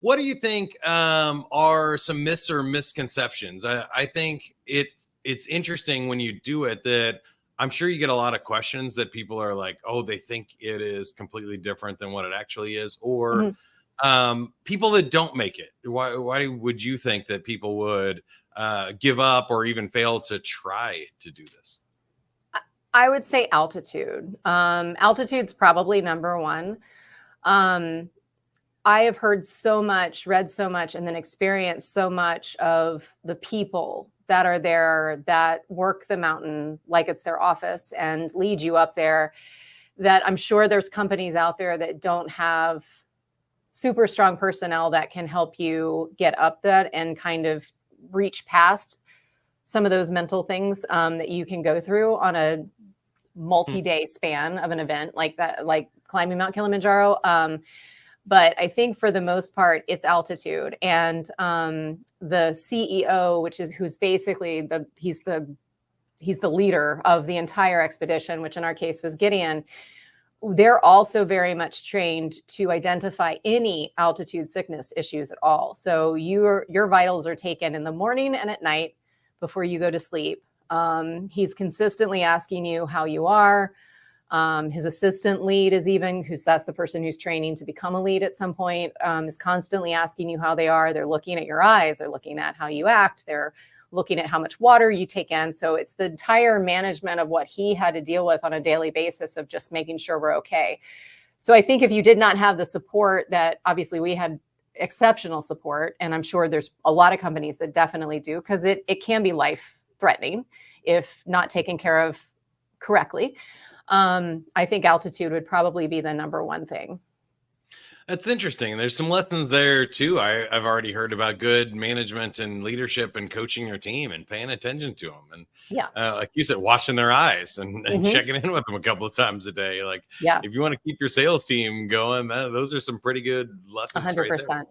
What do you think are some myths or misconceptions? I think it's interesting when you do it that I'm sure you get a lot of questions that people are like, oh, they think it is completely different than what it actually is, or Mhm. people that don't make it. Why would you think that people would give up or even fail to try to do this? I would say altitude. Altitude's probably number one. Um, I have heard so much, read so much, and then experienced so much of the people that are there that work the mountain like it's their office and lead you up there, that I'm sure there's companies out there that don't have super strong personnel that can help you get up that and kind of reach past some of those mental things that you can go through on a multi-day span of an event like that, like climbing Mount Kilimanjaro. But I think for the most part, it's altitude. And the CEO, who's basically he's the leader of the entire expedition, which in our case was Gideon. They're also very much trained to identify any altitude sickness issues at all. So your vitals are taken in the morning and at night before you go to sleep. He's consistently asking you how you are. His assistant lead that's the person who's training to become a lead at some point, is constantly asking you how they are. They're looking at your eyes. They're looking at how you act. They're looking at how much water you take in. So it's the entire management of what he had to deal with on a daily basis of just making sure we're okay. So I think if you did not have the support that obviously we had exceptional support, and I'm sure there's a lot of companies that definitely do, because it can be life threatening if not taken care of correctly. I think altitude would probably be the number one thing. That's interesting. There's some lessons there too. I've already heard about good management and leadership and coaching your team and paying attention to them. And Yeah. like you said, watching their eyes and Mhm. checking in with them a couple of times a day. Like, Yeah. if you want to keep your sales team going, those are some pretty good lessons right there. 100%.